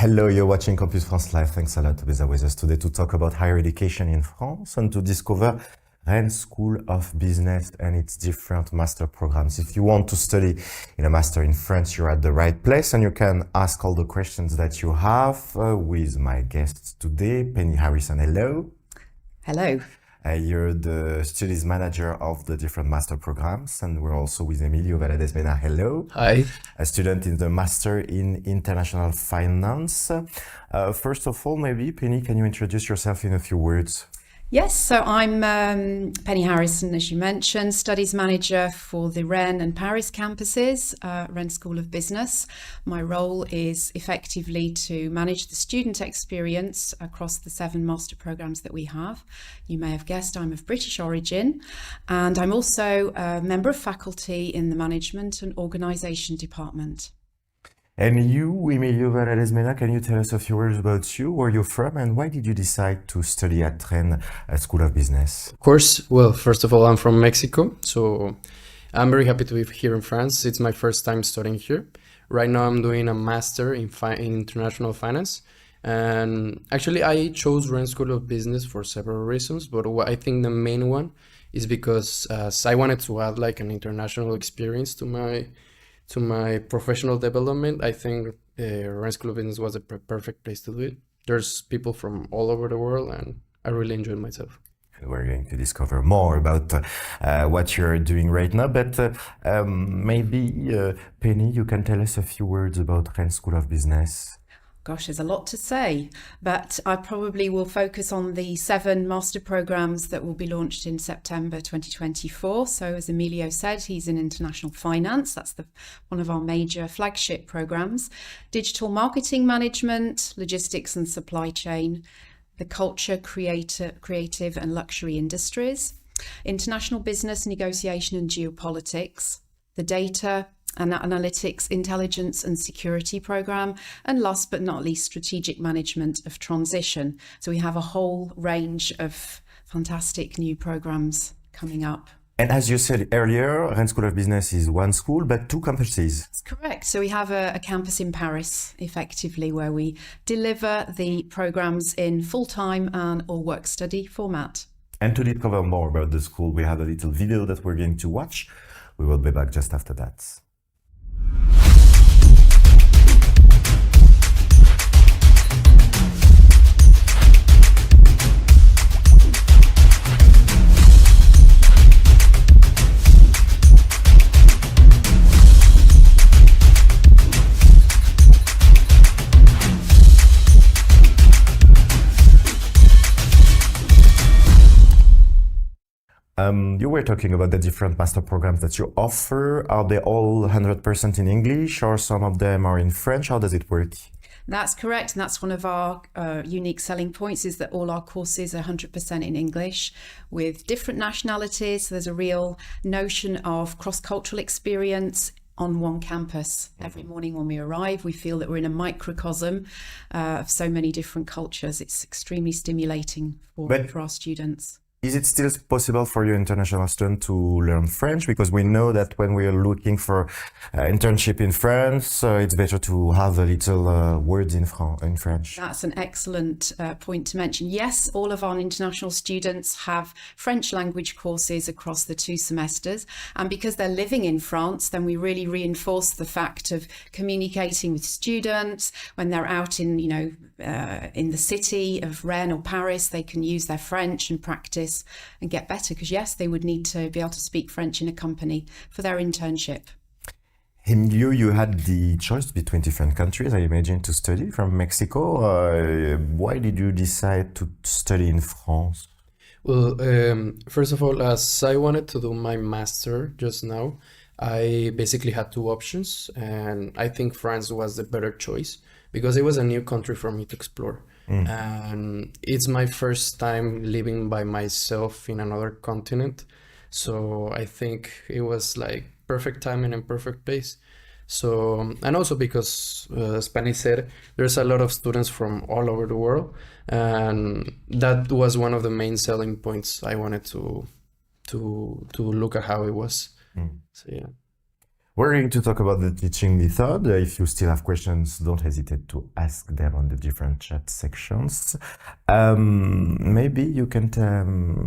Hello, you're watching Campus France Live. Thanks a lot to be there with us today to talk about higher education in France and to discover Rennes School of Business and its different master programs. If you want to study in a master in France, you're at the right place and you can ask all the questions that you have with my guests today. Penny Harrison, hello. Hello. You're the studies manager of the different master programs, and we're also with Emilio Valadez. Mena, hello. Hi. A student in the Master in International Finance. First of all, maybe, Penny, can you introduce yourself in a few words? Yes, so I'm Penny Harrison, as you mentioned, studies manager for the Rennes and Paris campuses, Rennes School of Business. My role is effectively to manage the student experience across the 7 master programs that we have. You may have guessed I'm of British origin, and I'm also a member of faculty in the Management and Organisation Department. And you, Emilio Valadez Mena, can you tell us a few words about you, where you're from, and why did you decide to study at Rennes School of Business? Of course. Well, first of all, I'm from Mexico, so I'm very happy to be here in France. It's my first time studying here. Right now, I'm doing a master in international finance. And actually, I chose Rennes School of Business for several reasons, but I think the main one is because I wanted to add like an international experience to my professional development. I think Rennes School of Business was a perfect place to do it. There's people from all over the world, and I really enjoyed myself. We're going to discover more about what you're doing right now, but maybe, Penny, you can tell us a few words about Rennes School of Business. Gosh, there's a lot to say, but I probably will focus on the 7 master programs that will be launched in September 2024. So as Emilio said, he's in international finance. That's one of our major flagship programs. Digital marketing management, logistics and supply chain, the culture, creative and luxury industries, international business, negotiation and geopolitics, the data and analytics, intelligence and security program, and last but not least, strategic management of transition. So we have a whole range of fantastic new programs coming up. And as you said earlier, Rennes School of Business is one school, but 2 campuses. That's correct. So we have a campus in Paris, effectively, where we deliver the programs in full-time and or work-study format. And to discover more about the school, we have a little video that we're going to watch. We will be back just after that. You were talking about the different master programs that you offer. Are they all 100% in English, or some of them are in French? How does it work? That's correct, and that's one of our unique selling points, is that all our courses are 100% in English with different nationalities. So there's a real notion of cross-cultural experience on one campus. Every morning when we arrive, we feel that we're in a microcosm of so many different cultures. It's extremely stimulating for our students. Is it still possible for your international student to learn French? Because we know that when we are looking for internship in France, it's better to have a little words in French. That's an excellent point to mention. Yes, all of our international students have French language courses across the 2 semesters. And because they're living in France, then we really reinforce the fact of communicating with students. When they're out in, in the city of Rennes or Paris, they can use their French and practice and get better, because yes, they would need to be able to speak French in a company for their internship. Emilio, you had the choice between different countries, I imagine, to study from Mexico. Why did you decide to study in France? Well, first of all, as I wanted to do my master just now, I basically had 2 options, and I think France was the better choice because it was a new country for me to explore. And it's my first time living by myself in another continent. So I think it was like perfect timing and perfect place. So, and also because, as Penny said, there's a lot of students from all over the world. And that was one of the main selling points. I wanted to look at how it was. So, yeah. We're going to talk about the teaching method. If you still have questions, don't hesitate to ask them on the different chat sections. Maybe you can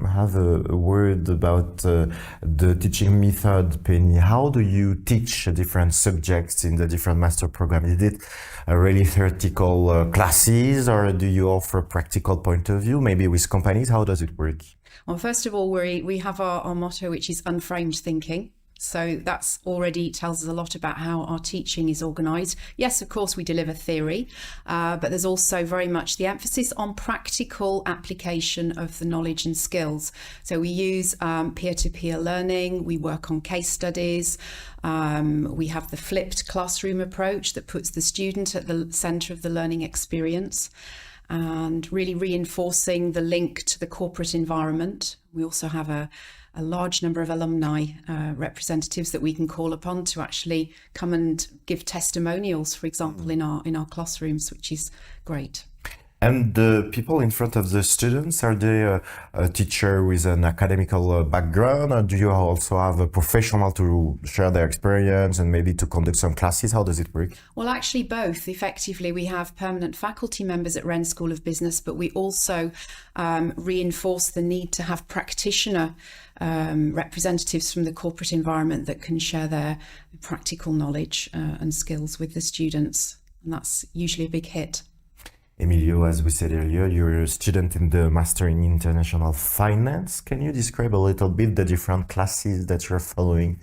have a word about the teaching method, Penny. How do you teach different subjects in the different master programs? Is it really theoretical classes, or do you offer a practical point of view, maybe with companies? How does it work? Well, first of all, we have our motto, which is unframed thinking. So that's already tells us a lot about how our teaching is organised. Yes, of course, we deliver theory, but there's also very much the emphasis on practical application of the knowledge and skills. So we use peer-to-peer learning, we work on case studies, we have the flipped classroom approach that puts the student at the centre of the learning experience and really reinforcing the link to the corporate environment. We also have a large number of alumni representatives that we can call upon to actually come and give testimonials, for example, in our classrooms, which is great. And the people in front of the students, are they a teacher with an academical background, or do you also have a professional to share their experience and maybe to conduct some classes? How does it work? Well, actually both. Effectively, we have permanent faculty members at Rennes School of Business, but we also reinforce the need to have practitioner representatives from the corporate environment that can share their practical knowledge and skills with the students. And that's usually a big hit. Emilio, as we said earlier, you're a student in the Master in International Finance. Can you describe a little bit the different classes that you're following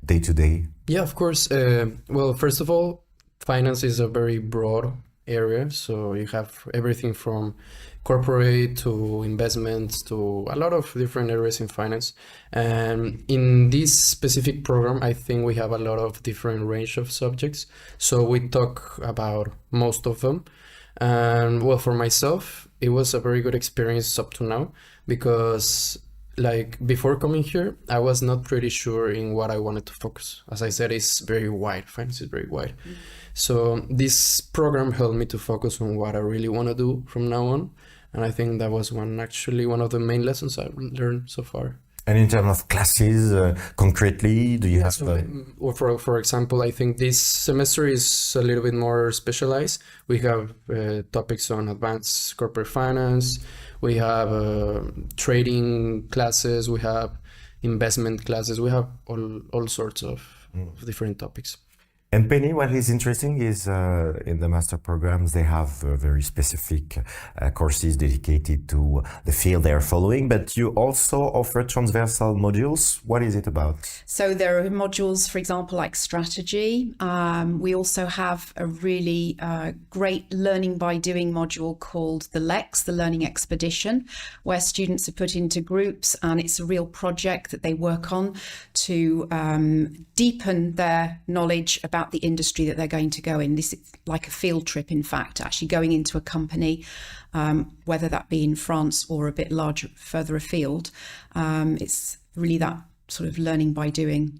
day to day? Yeah, of course. Well, first of all, finance is a very broad area. So you have everything from corporate to investments to a lot of different areas in finance. And in this specific program, I think we have a lot of different range of subjects. So we talk about most of them. And well, for myself, it was a very good experience up to now, because like before coming here, I was not pretty sure in what I wanted to focus. As I said, it's very wide. Finance is very wide. So this program helped me to focus on what I really want to do from now on. And I think that was one of the main lessons I've learned so far. And in terms of classes, concretely, do you have... Or for example, I think this semester is a little bit more specialized. We have topics on advanced corporate finance. We have trading classes. We have investment classes. We have all sorts of different topics. And Penny, what is interesting is in the master programs, they have very specific courses dedicated to the field they are following, but you also offer transversal modules. What is it about? So there are modules, for example, like strategy. We also have a really great learning by doing module called the LEX, the Learning Expedition, where students are put into groups and it's a real project that they work on to deepen their knowledge about the industry that they're going to go in. This is like a field trip, in fact, actually going into a company, whether that be in France or a bit larger, further afield. It's really that sort of learning by doing.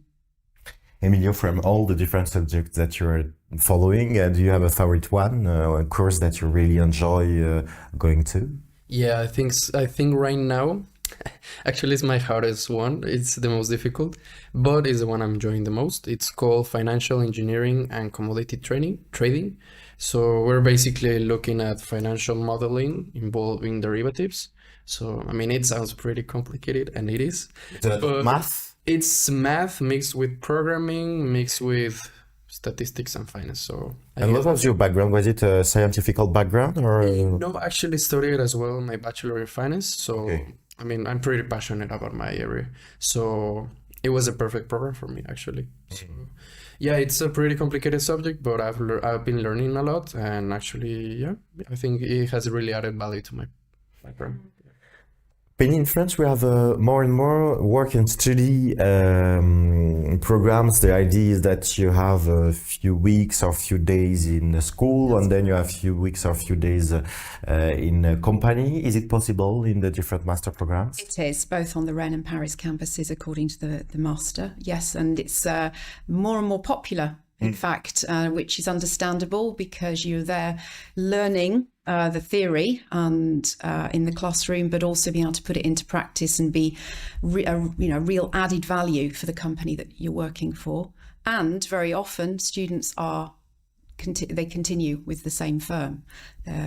Emilio, from all the different subjects that you're following, do you have a favorite one, a course that you really enjoy going to? Yeah, I think right now, actually, it's my hardest one. It's the most difficult, but it's the one I'm enjoying the most. It's called Financial Engineering and Commodity Trading. So we're basically looking at financial modeling involving derivatives. So, I mean, it sounds pretty complicated, and it is. Math? It's math mixed with programming, mixed with statistics and finance. So, and what was your background? Was it a scientific background, or? No, I actually studied as well my bachelor in finance. So. Okay. I mean, I'm pretty passionate about my area, so it was a perfect program for me, actually. So, yeah, it's a pretty complicated subject, but I've been learning a lot, and actually, yeah, I think it has really added value to my program. Penny, in France, we have more and more work and study programs. The idea is that you have a few weeks or few days in school, and then you have a few weeks or few days in a company. Is it possible in the different master programs? It is, both on the Rennes and Paris campuses, according to the master. Yes, and it's more and more popular, in fact, which is understandable because you're there learning the theory and in the classroom, but also being able to put it into practice and be real added value for the company that you're working for. And very often students they continue with the same firm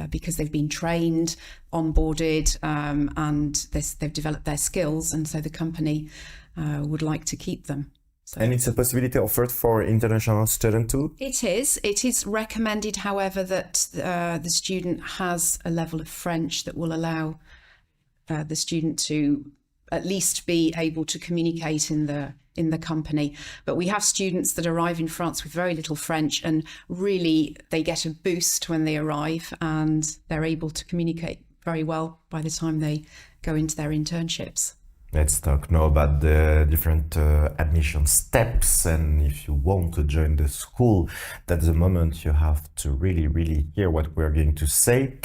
because they've been trained, onboarded, and they've developed their skills, and so the company would like to keep them. So, and it's a possibility offered for international students too? It is. It is recommended, however, that the student has a level of French that will allow the student to at least be able to communicate in the company. But we have students that arrive in France with very little French, and really they get a boost when they arrive, and they're able to communicate very well by the time they go into their internships. Let's talk now about the different admission steps, and if you want to join the school, that's the moment you have to really hear what we're going to say.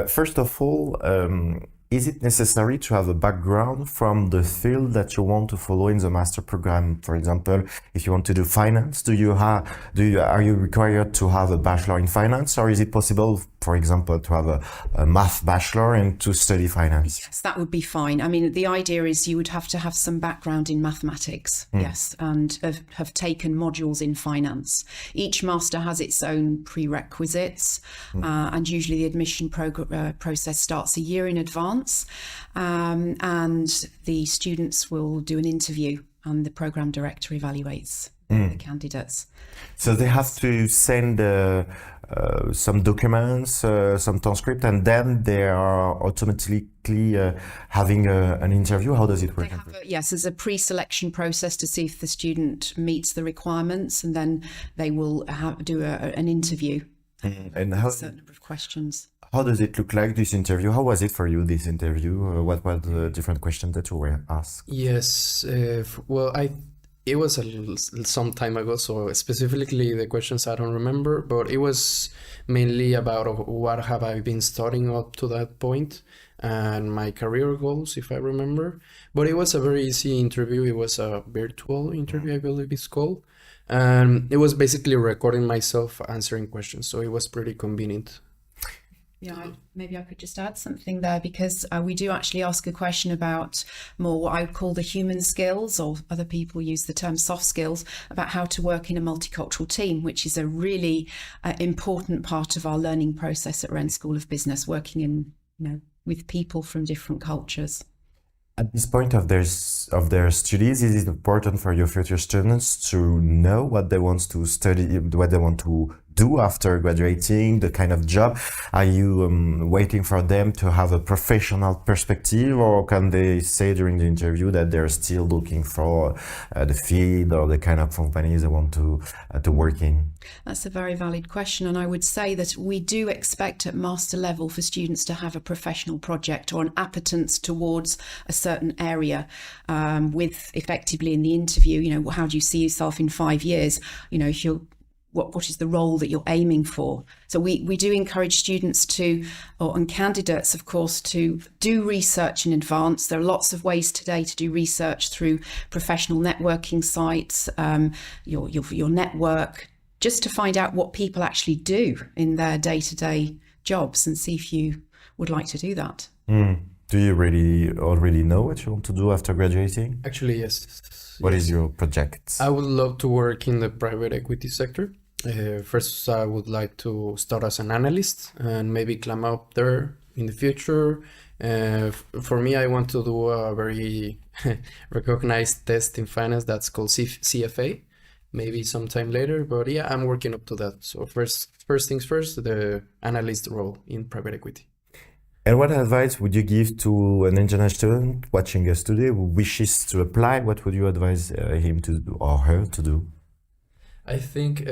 First of all, is it necessary to have a background from the field that you want to follow in the master program? For example, if you want to do finance, are you required to have a bachelor in finance, or is it possible, for example, to have a math bachelor and to study finance? Yes, that would be fine. I mean, the idea is you would have to have some background in mathematics, yes, and have taken modules in finance. Each master has its own prerequisites, and usually the admission process starts a year in advance. And the students will do an interview, and the program director evaluates the candidates. So they have to send some documents, some transcript, and then they are automatically having an interview. How does it work? Yes, there's a pre-selection process to see if the student meets the requirements, and then they will do an interview. And a certain number of questions. How does it look like, this interview? How was it for you, this interview? What were the different questions that you were asked? Yes, well, it was some time ago, so specifically the questions I don't remember, but it was mainly about what have I been studying up to that point and my career goals, if I remember. But it was a very easy interview. It was a virtual interview, I believe it's called. And it was basically recording myself answering questions, so it was pretty convenient. Yeah, maybe I could just add something there, because we do actually ask a question about more what I would call the human skills, or other people use the term soft skills, about how to work in a multicultural team, which is a really important part of our learning process at Rennes School of Business, working in, with people from different cultures. At this point of their studies, is it important for your future students to know what they want to study, what they want to do after graduating, the kind of job? Are you waiting for them to have a professional perspective, or can they say during the interview that they're still looking for the field or the kind of companies they want to work in? That's a very valid question, and I would say that we do expect at master level for students to have a professional project or an appetence towards a certain area, with effectively in the interview, how do you see yourself in 5 years? If you're what is the role that you're aiming for? So we do encourage students and candidates, of course, to do research in advance. There are lots of ways today to do research through professional networking sites, your network, just to find out what people actually do in their day-to-day jobs, and see if you would like to do that. Do you already know what you want to do after graduating? Actually, yes. What is your project? I would love to work in the private equity sector. First, I would like to start as an analyst and maybe climb up there in the future. For me, I want to do a very recognized test in finance that's called CFA, maybe sometime later. But yeah, I'm working up to that. So first things first, the analyst role in private equity. And what advice would you give to an international student watching us today who wishes to apply? What would you advise him to do or her to do? I think,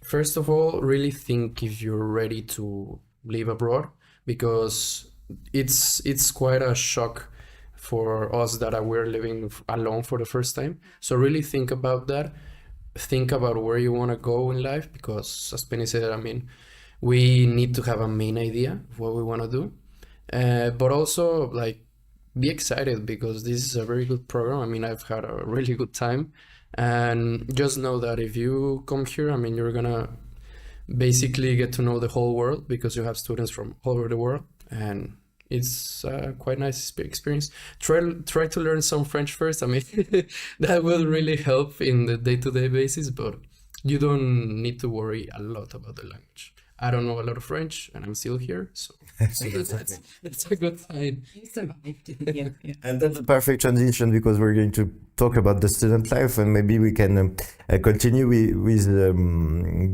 first of all, really think if you're ready to live abroad, because it's quite a shock for us that we're living alone for the first time. So really think about that. Think about where you want to go in life, because as Penny said, we need to have a main idea of what we want to do. But also, be excited, because this is a very good program. I've had a really good time, and just know that if you come here, you're gonna basically get to know the whole world, because you have students from all over the world, and it's quite nice experience. Try to learn some French first. I mean, that will really help in the day-to-day basis, but you don't need to worry a lot about the language. I don't know a lot of French, and I'm still here, so that's a good sign. You survived, didn't you? Yeah. And that's a perfect transition because we're going to talk about the student life, and maybe we can continue with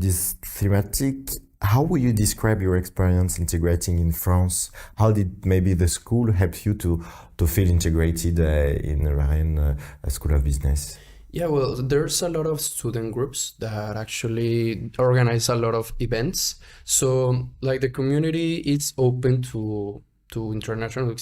this thematic. How would you describe your experience integrating in France? How did maybe the school help you to feel integrated in Rennes School of Business? Yeah, well, there's a lot of student groups that actually organize a lot of events. So, like the community is open to international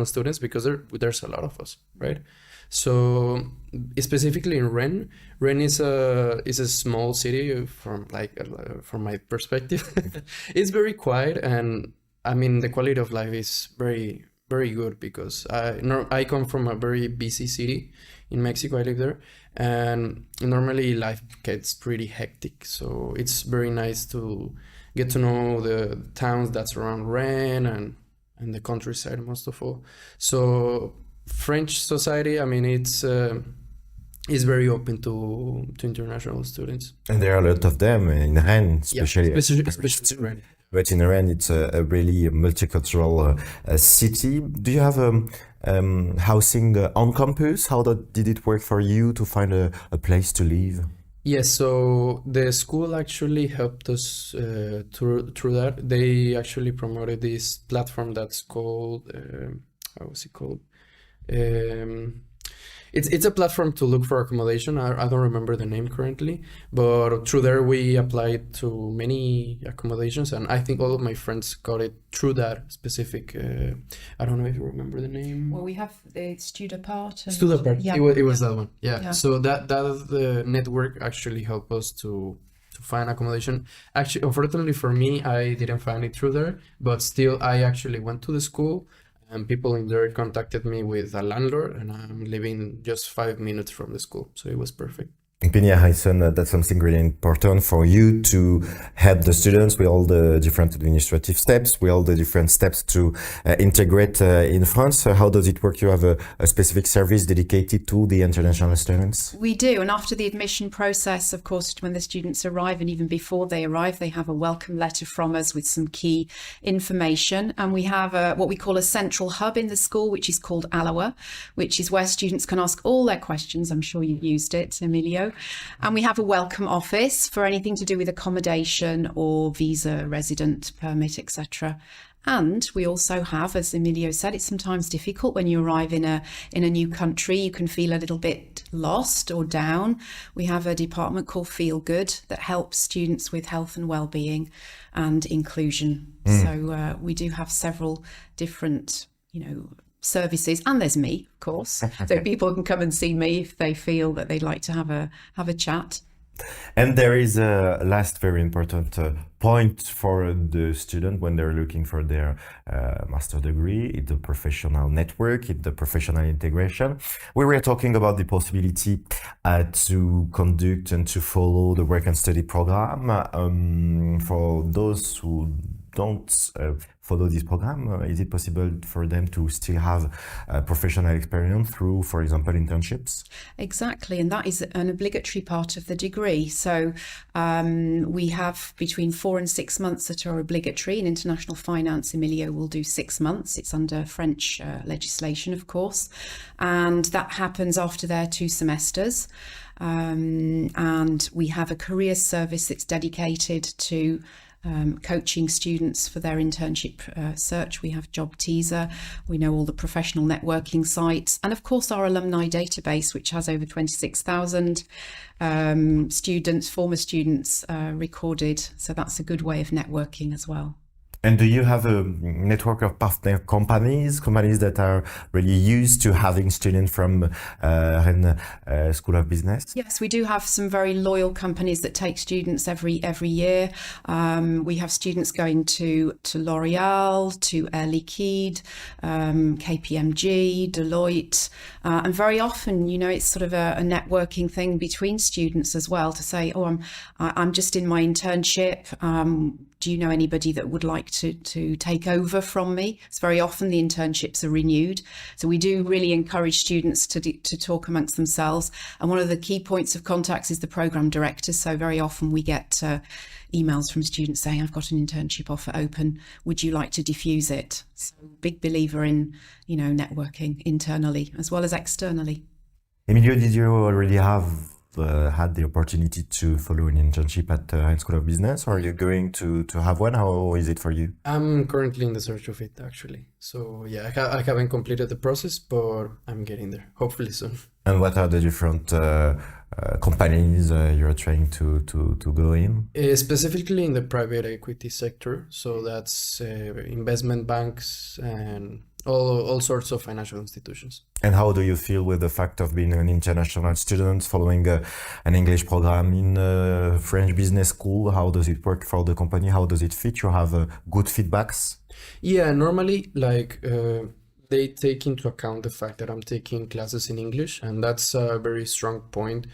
students because there's a lot of us, right? So, specifically in Rennes, Rennes is a small city from my perspective. It's very quiet, and I mean the quality of life is very very good because I come from a very busy city in Mexico. I live there, and normally life gets pretty hectic. So it's very nice to get to know the towns that's around Rennes and the countryside most of all. So French society, I mean, it's very open to international students. And there are a lot of them in Rennes, especially. Yeah, especially Rennes. But in Rennes, it's a really multicultural city. Do you have housing on campus? How did it work for you to find a place to live? Yes, so the school actually helped us through that. They actually promoted this platform that's called, how was it called? It's a platform to look for accommodation. I don't remember the name currently, but through there we applied to many accommodations, and I think all of my friends got it through that specific. I don't know if you remember the name. Well, we have the Studapart. Studapart. Yeah. It was that one. Yeah. Yeah. So that the network actually helped us to find accommodation. Actually, unfortunately for me, I didn't find it through there, but still, I actually went to the school. And people in there contacted me with a landlord, and I'm living just 5 minutes from the school, so it was perfect. Pina Hyson, that's something really important for you to help the students with all the different administrative steps, with all the different steps to integrate in France. How does it work? You have a specific service dedicated to the international students? We do, and after the admission process, of course, when the students arrive and even before they arrive, they have a welcome letter from us with some key information. And we have what we call a central hub in the school, which is called Aloha, which is where students can ask all their questions. I'm sure you've used it, Emilio. And we have a welcome office for anything to do with accommodation or visa, resident permit, etc. And we also have, as Emilio said, it's sometimes difficult when you arrive in a new country. You can feel a little bit lost or down. We have a department called Feel Good that helps students with health and well-being and inclusion. So we do have several different, services, and there's me, of course, so people can come and see me if they feel that they'd like to have a chat. And there is a last very important point for the student when they're looking for their master degree. It's the professional network, it's the professional integration. We were talking about the possibility to conduct and to follow the work and study program. For those who don't follow this program, is it possible for them to still have professional experience through, for example, internships? Exactly, and that is an obligatory part of the degree. So we have between 4 and 6 months that are obligatory. In international finance, Emilio will do 6 months. It's under French legislation, of course, and that happens after their 2 semesters. And we have a career service that's dedicated to coaching students for their internship search. We have Job Teaser, we know all the professional networking sites, and of course our alumni database, which has over 26,000 students, former students recorded. So that's a good way of networking as well. And do you have a network of partner companies that are really used to having students from Rennes School of Business? Yes, we do have some very loyal companies that take students every year. We have students going to L'Oréal, to Air Liquide, KPMG, Deloitte, and very often, it's sort of a networking thing between students as well to say, I'm just in my internship. Do you know anybody that would like to take over from me. It's very often the internships are renewed. So we do really encourage students to talk amongst themselves. And one of the key points of contacts is the program director. So very often we get emails from students saying, I've got an internship offer open. Would you like to diffuse it? So big believer in, networking internally as well as externally. Emilio, did you already have had the opportunity to follow an internship at Rennes School of Business, or are you going to have one? How is it for you? I'm currently in the search of it, actually. So yeah, I haven't completed the process, but I'm getting there, hopefully soon. And what are the different companies you're trying to go in? Specifically in the private equity sector. So that's investment banks and all sorts of financial institutions. And how do you feel with the fact of being an international student following an English program in a French business school? How does it work for the company? How does it fit? You have good feedbacks? Yeah, normally they take into account the fact that I'm taking classes in English, and that's a very strong point.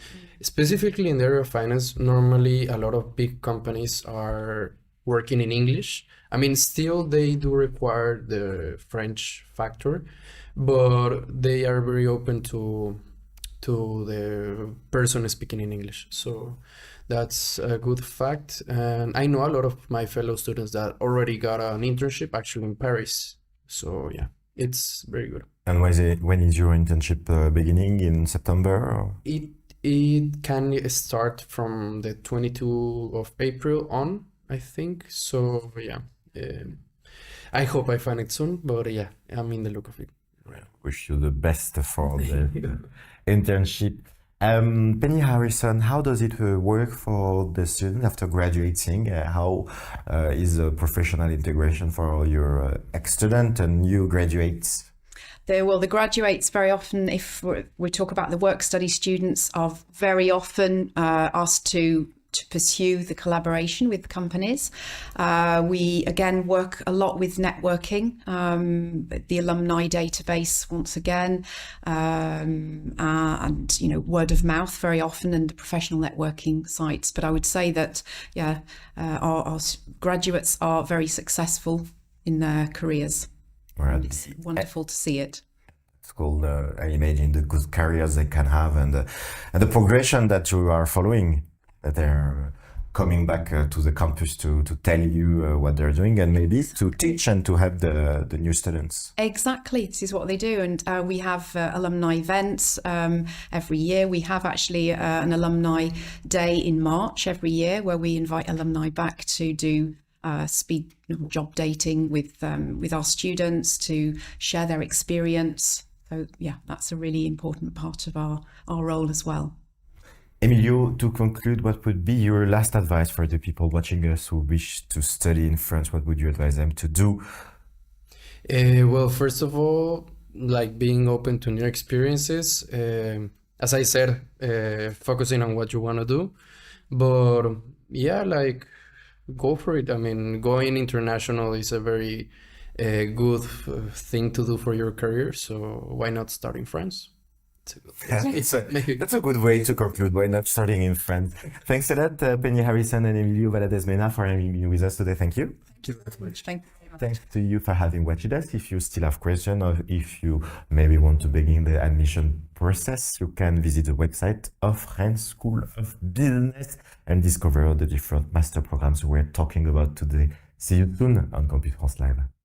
Specifically in the area of finance, normally a lot of big companies are working in English. I mean, still they do require the French factor, but they are very open to the person speaking in English. So that's a good fact. And I know a lot of my fellow students that already got an internship actually in Paris. So yeah, it's very good. And when is your internship beginning, in September? Or? It can start from the 22 of April on, I think. So yeah, I hope I find it soon, but yeah, I'm in the look of it. Well, wish you the best for the internship. Penny Harrison, how does it work for the student after graduating? How is the professional integration for your ex-student and new graduates? The graduates very often, if we talk about the work study students, are very often asked to pursue the collaboration with companies. We again work a lot with networking, the alumni database once again, and word of mouth very often, and the professional networking sites. But I would say that our graduates are very successful in their careers. Right. It's wonderful to see it. It's cool. I imagine the good careers they can have and the progression that you are following. That they're coming back to the campus to tell you what they're doing and maybe to teach and to help the new students. Exactly, this is what they do. And we have alumni events every year. We have actually an alumni day in March every year where we invite alumni back to do speed job dating with our students to share their experience. So yeah, that's a really important part of our role as well. Emilio, to conclude, what would be your last advice for the people watching us who wish to study in France? What would you advise them to do? Well, first of all, like being open to new experiences. As I said, focusing on what you want to do. But yeah, like go for it. I mean, going international is a very good thing to do for your career. So why not start in France? That's a good way to conclude. Why not starting in France? Thanks a lot, Penny Harrison and Emilio Valadez Mena, for having been with us today. Thank you. Thank you very much. Thanks to you for having watched us. If you still have questions or if you maybe want to begin the admission process, you can visit the website of Rennes School of Business and discover the different master programs we're talking about today. See you soon on Campus France Live.